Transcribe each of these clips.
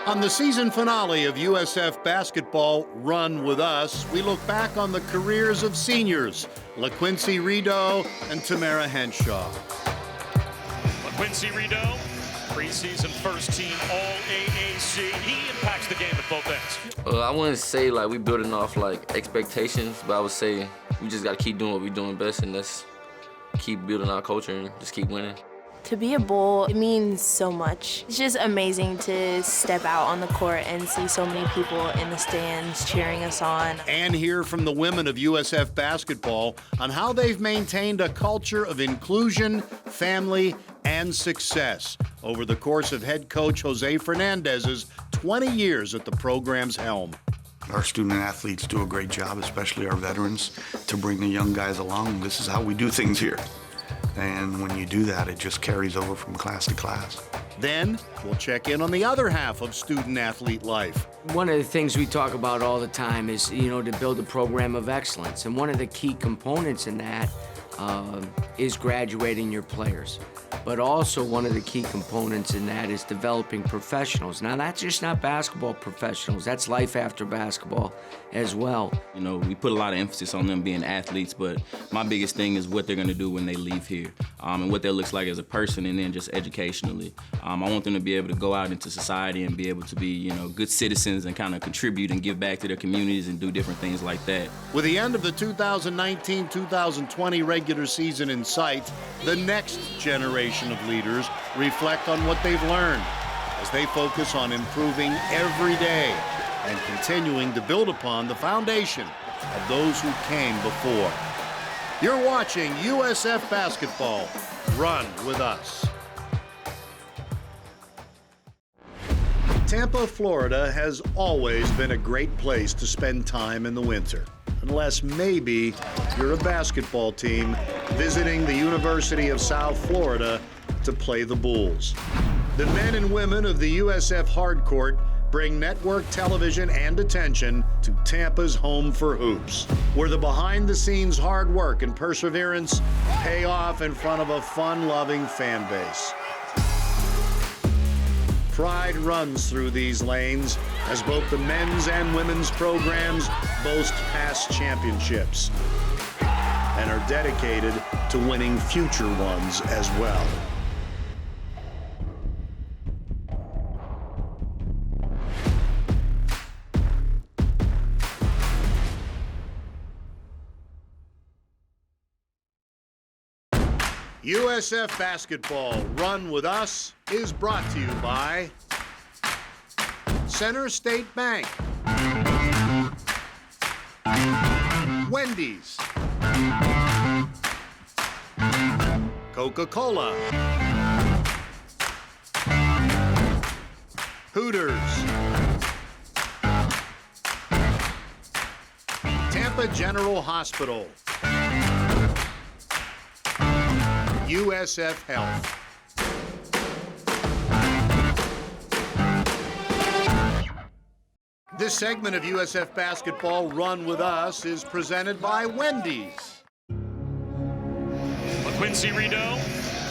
On the season finale of USF Basketball, Run With Us, we look back on the careers of seniors, LaQuincy Rideau and Tamara Henshaw. LaQuincy Rideau, preseason first team All-AAC. He impacts the game at both ends. I wouldn't say like we building off like expectations, but I would say we just gotta keep doing what we're doing best, and that's keep building our culture and just keep winning. To be a Bull, it means so much. It's just amazing to step out on the court and see so many people in the stands cheering us on. And hear from the women of USF Basketball on how they've maintained a culture of inclusion, family, and success over the course of head coach Jose Fernandez's 20 years at the program's helm. Our student athletes do a great job, especially our veterans, to bring the young guys along. This is how we do things here. And when you do that, it just carries over from class to class. Then we'll check in on the other half of student-athlete life. One of the things we talk about all the time is, to build a program of excellence. And one of the key components in that is graduating your players. But also one of the key components in that is developing professionals. Now, that's just not basketball professionals. That's life after basketball as well. We put a lot of emphasis on them being athletes, but my biggest thing is what they're going to do when they leave here, and what they look like as a person, and then just educationally. I want them to be able to go out into society and be able to be, good citizens and kind of contribute and give back to their communities and do different things like that. With the end of the 2019-2020 regular season in sight, the next generation of leaders reflect on what they've learned as they focus on improving every day and continuing to build upon the foundation of those who came before. You're watching USF Basketball. Run with us. Tampa, Florida has always been a great place to spend time in the winter, unless maybe you're a basketball team visiting the University of South Florida to play the Bulls. The men and women of the USF Hardcourt bring network television and attention to Tampa's home for hoops, where the behind-the-scenes hard work and perseverance pay off in front of a fun-loving fan base. Pride runs through these lanes as both the men's and women's programs boast past championships and are dedicated to winning future ones as well. USF Basketball Run With Us is brought to you by Center State Bank, Wendy's, Coca-Cola, Hooters, Tampa General Hospital, USF Health. This segment of USF Basketball Run With Us is presented by Wendy's. LaQuincy Rideau,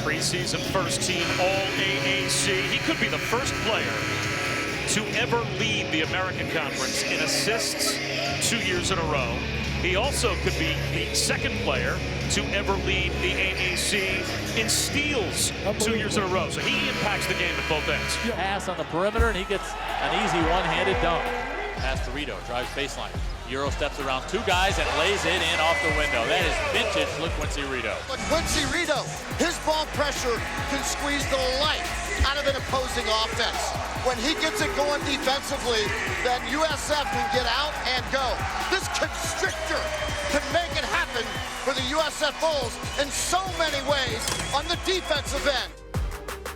preseason first team All-AAC. He could be the first player to ever lead the American Conference in assists 2 years in a row. He also could be the second player to ever lead the AAC in steals 2 years in a row. So he impacts the game at both ends. Pass on the perimeter, and he gets an easy one-handed dunk. Pass to Rideau, drives baseline. Euro steps around two guys and lays it in off the window. That is vintage LaQuincy Rideau. LaQuincy Rideau, his ball pressure can squeeze the life out of an opposing offense. When he gets it going defensively, then USF can get out and go. This constrictor can make it happen for the USF Bulls in so many ways on the defensive end.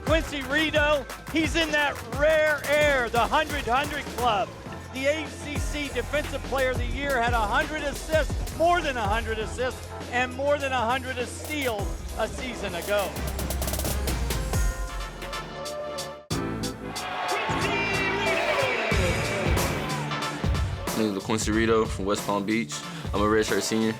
Quincy Rideau, he's in that rare air, the 100-100 club. The ACC Defensive Player of the Year had 100 assists, more than 100 assists, and more than 100 steals a season ago. My name is LaQuincy Rideau from West Palm Beach. I'm a redshirt senior.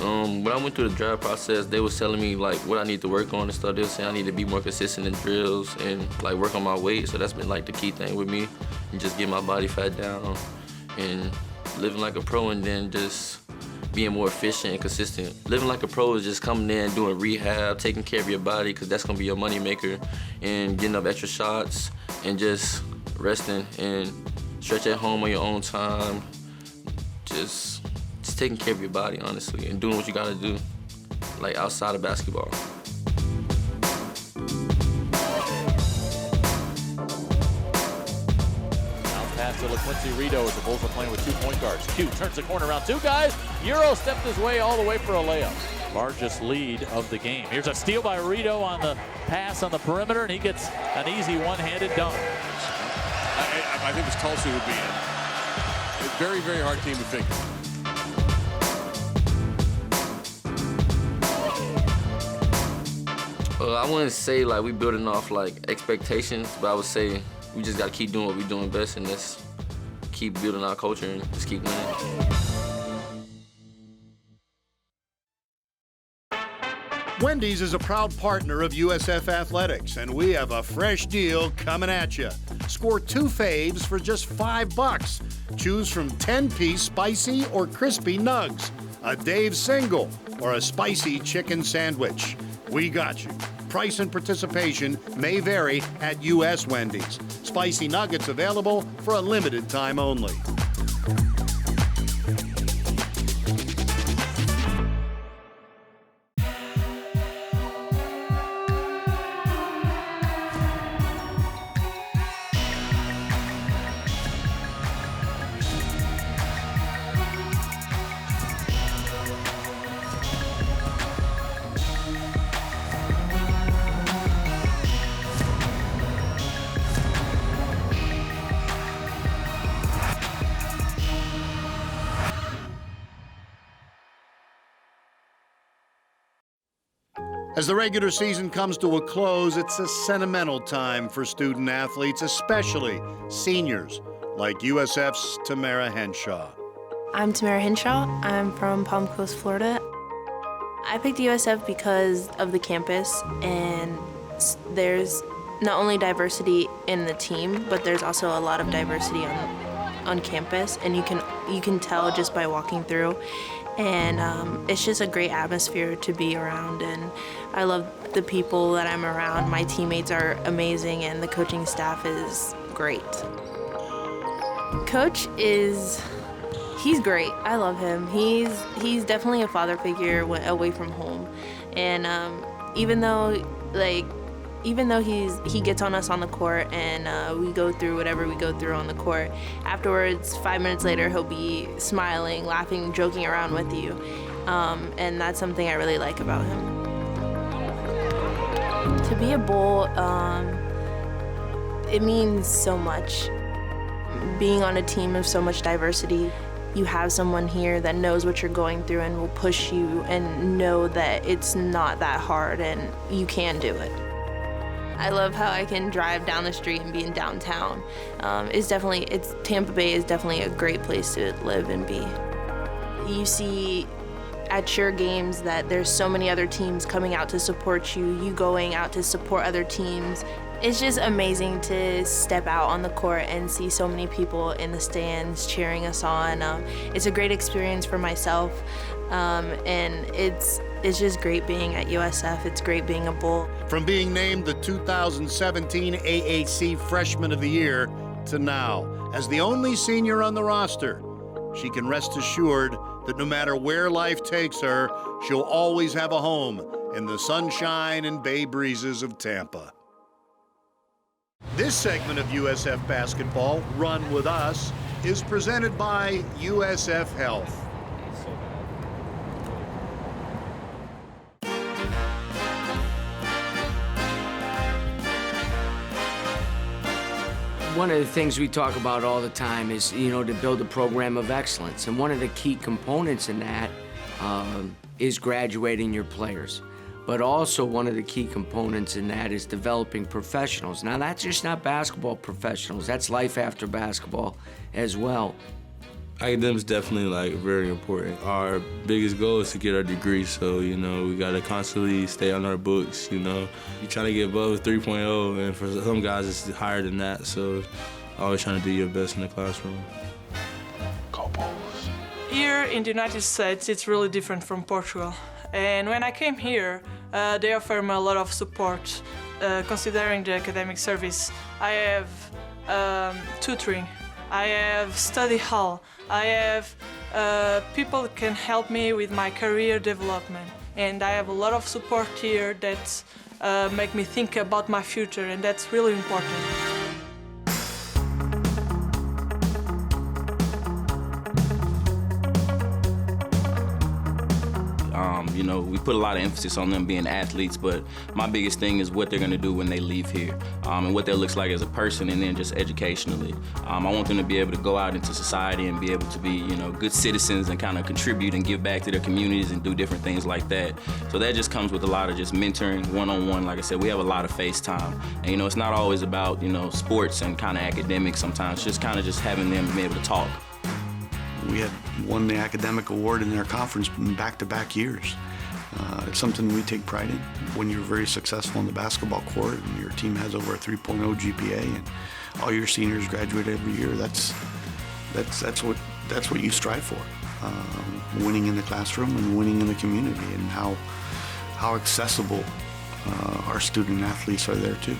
When I went through the draft process, they was telling me like what I need to work on and stuff. They were saying I need to be more consistent in drills and like work on my weight. So that's been like the key thing with me, and just get my body fat down and living like a pro, and then just being more efficient and consistent. Living like a pro is just coming in, doing rehab, taking care of your body, because that's gonna be your money maker, and getting up extra shots and just resting and stretch at home on your own time. Just taking care of your body, honestly, and doing what you gotta do, like outside of basketball. Pass to LaQuincy Rito as the Bulls are playing with 2 point guards. Q turns the corner around 2 guys. Euro stepped his way all the way for a layup. Largest lead of the game. Here's a steal by Rito on the pass on the perimeter, and he gets an easy one-handed dunk. I think this Tulsa would be a very, very hard team to figure. I wouldn't say like we building off like expectations, but I would say we just gotta keep doing what we're doing best, and just keep building our culture and just keep winning. Wendy's is a proud partner of USF Athletics, and we have a fresh deal coming at you. Score 2 faves for just $5. Choose from 10-piece spicy or crispy nugs, a Dave's single, or a spicy chicken sandwich. We got you. Price and participation may vary at U.S. Wendy's. Spicy nuggets available for a limited time only. As the regular season comes to a close, it's a sentimental time for student athletes, especially seniors like USF's Tamara Henshaw. I'm Tamara Henshaw. I'm from Palm Coast, Florida. I picked USF because of the campus, and there's not only diversity in the team, but there's also a lot of diversity on campus, and you can tell just by walking through. And it's just a great atmosphere to be around, and I love the people that I'm around. My teammates are amazing, and the coaching staff is great. Coach he's great. I love him. He's definitely a father figure away from home, and even though he gets on us on the court and we go through whatever we go through on the court, afterwards, 5 minutes later, he'll be smiling, laughing, joking around with you. And that's something I really like about him. To be a Bull, it means so much. Being on a team of so much diversity, you have someone here that knows what you're going through and will push you and know that it's not that hard and you can do it. I love how I can drive down the street and be in downtown. Tampa Bay is definitely a great place to live and be. You see at your games that there's so many other teams coming out to support you, you going out to support other teams. It's just amazing to step out on the court and see so many people in the stands cheering us on. It's a great experience for myself, and it's just great being at USF. It's great being a Bull. From being named the 2017 AAC Freshman of the Year to now, as the only senior on the roster, she can rest assured that no matter where life takes her, she'll always have a home in the sunshine and bay breezes of Tampa. This segment of USF Basketball, Run With Us, is presented by USF Health. One of the things we talk about all the time is, to build a program of excellence. And one of the key components in that is graduating your players. But also one of the key components in that is developing professionals. Now, that's just not basketball professionals. That's life after basketball as well. Academics definitely like very important. Our biggest goal is to get our degree, so you know we gotta constantly stay on our books. You know, you trying to get above 3.0, and for some guys it's higher than that. So always trying to do your best in the classroom. Go Bulls. Here in the United States, it's really different from Portugal. And when I came here, they offer me a lot of support. Considering the academic service, I have tutoring. I have study hall. I have people that can help me with my career development. And I have a lot of support here that make me think about my future, and that's really important. You know, we put a lot of emphasis on them being athletes, but my biggest thing is what they're going to do when they leave here, and what that looks like as a person, and then just educationally. I want them to be able to go out into society and be able to be, you know, good citizens and kind of contribute and give back to their communities and do different things like that. So that just comes with a lot of just mentoring, one-on-one. Like I said, we have a lot of FaceTime, and you know, it's not always about, you know, sports and kind of academics. Sometimes just kind of just having them be able to talk. We had won the academic award in their conference in back-to-back years. It's something we take pride in. When you're very successful in the basketball court and your team has over a 3.0 GPA and all your seniors graduate every year, that's what you strive for. Winning in the classroom and winning in the community, and how accessible our student athletes are there too.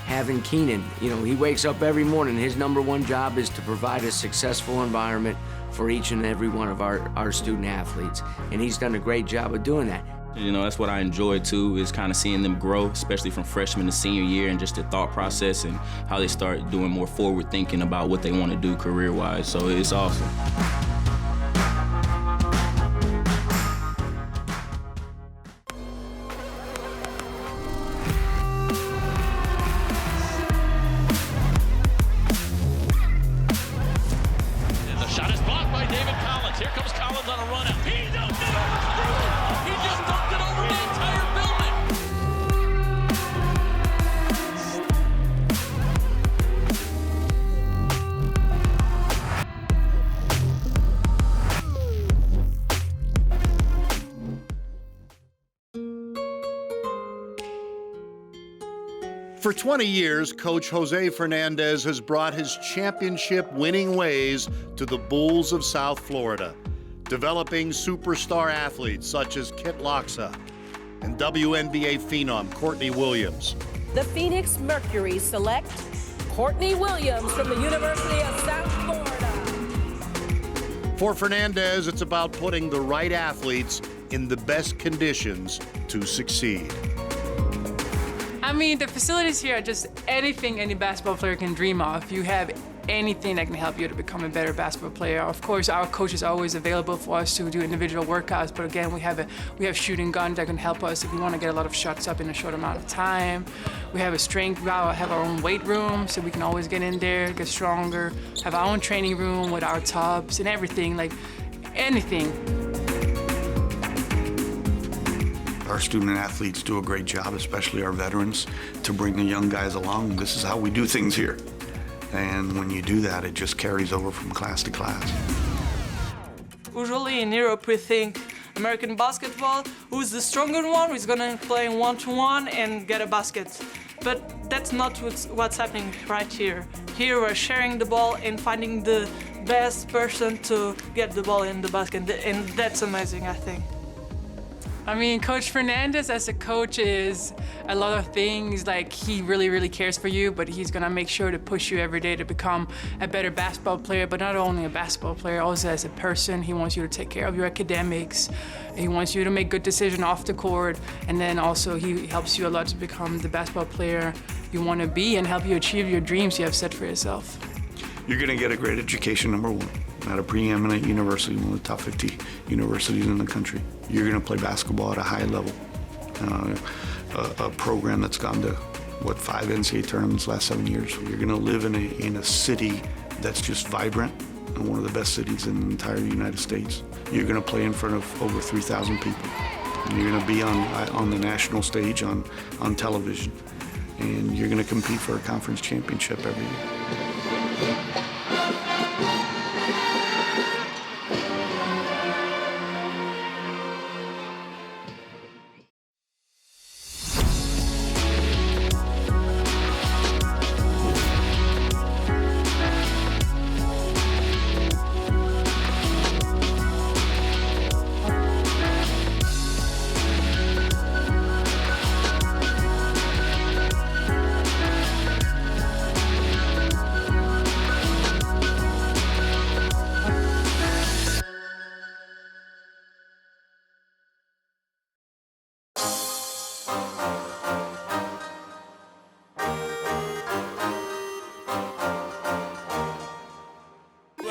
Having Keenan, you know, he wakes up every morning. His #1 job is to provide a successful environment for each and every one of our student athletes. And he's done a great job of doing that. You know, that's what I enjoy too, is kind of seeing them grow, especially from freshman to senior year, and just the thought process and how they start doing more forward thinking about what they want to do career-wise. So it's awesome. For 20 years, Coach Jose Fernandez has brought his championship-winning ways to the Bulls of South Florida, developing superstar athletes such as Kit Loxa and WNBA phenom Courtney Williams. The Phoenix Mercury select Courtney Williams from the University of South Florida. For Fernandez, it's about putting the right athletes in the best conditions to succeed. I mean, the facilities here are just anything any basketball player can dream of. You have anything that can help you to become a better basketball player. Of course, our coach is always available for us to do individual workouts, but again, we have shooting guns that can help us if we want to get a lot of shots up in a short amount of time. We have a strength, we have our own weight room, so we can always get in there, get stronger, have our own training room with our tubs and everything, like anything. Our student athletes do a great job, especially our veterans, to bring the young guys along. This is how we do things here. And when you do that, it just carries over from class to class. Usually in Europe, we think American basketball, who's the stronger one, who's gonna play one-to-one and get a basket. But that's not what's happening right here. Here we're sharing the ball and finding the best person to get the ball in the basket, and that's amazing, I think. I mean, Coach Fernandez as a coach is a lot of things. Like, he really, really cares for you, but he's gonna make sure to push you every day to become a better basketball player, but not only a basketball player, also as a person. He wants you to take care of your academics. He wants you to make good decisions off the court, and then also he helps you a lot to become the basketball player you wanna be and help you achieve your dreams you have set for yourself. You're gonna get a great education, #1, at a preeminent university, one of the top 50 universities in the country. You're gonna play basketball at a high level. A program that's gone to, 5 NCAA tournaments last 7 years. You're gonna live in a city that's just vibrant, and one of the best cities in the entire United States. You're gonna play in front of over 3,000 people. And you're gonna be on the national stage, on television. And you're gonna compete for a conference championship every year.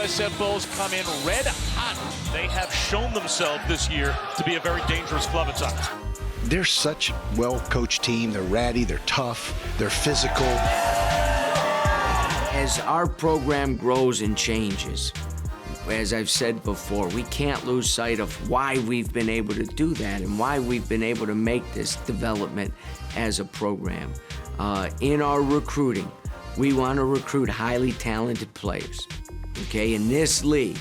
USF Bulls come in red hot. They have shown themselves this year to be a very dangerous club at times. They're such a well-coached team. They're ratty, they're tough, they're physical. As our program grows and changes, as I've said before, we can't lose sight of why we've been able to do that and why we've been able to make this development as a program. In our recruiting, we want to recruit highly talented players. Okay, in this league,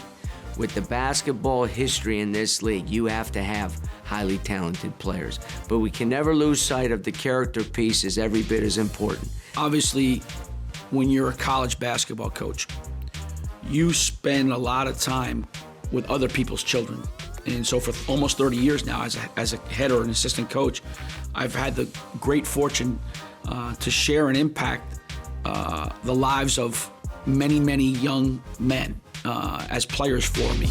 with the basketball history in this league, you have to have highly talented players. But we can never lose sight of the character piece is every bit as important. Obviously, when you're a college basketball coach, you spend a lot of time with other people's children. And so for almost 30 years now, as a head or an assistant coach, I've had the great fortune to share and impact the lives of many, many young men as players for me.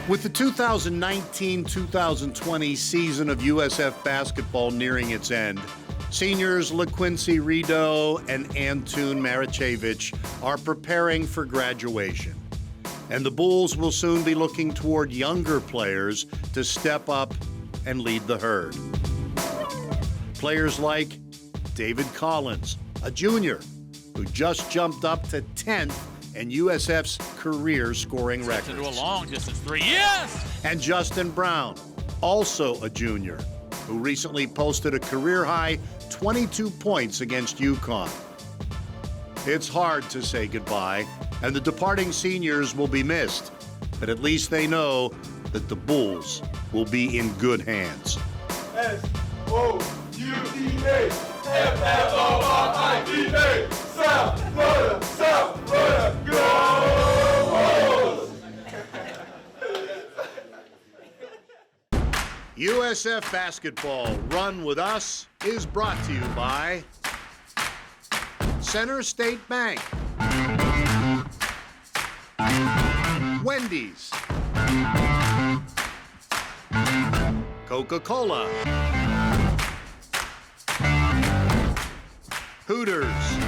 With the 2019-2020 season of USF basketball nearing its end, seniors LaQuincy Rideau and Antun Marichevich are preparing for graduation. And the Bulls will soon be looking toward younger players to step up and lead the herd. Players like David Collins, a junior who just jumped up to 10th in USF's career scoring records. Into a long distance three, yes! And Justin Brown, also a junior, who recently posted a career-high 22 points against UConn. It's hard to say goodbye, and the departing seniors will be missed, but at least they know that the Bulls will be in good hands. S-O-U-D-A, F-L-O-R-I-D-A, South Florida, South Florida, go Bulls! USF Basketball Run With Us is brought to you by Center State Bank, Wendy's, Coca-Cola, Hooters,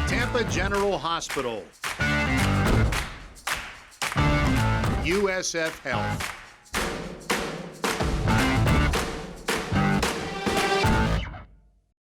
Tampa General Hospital, USF Health.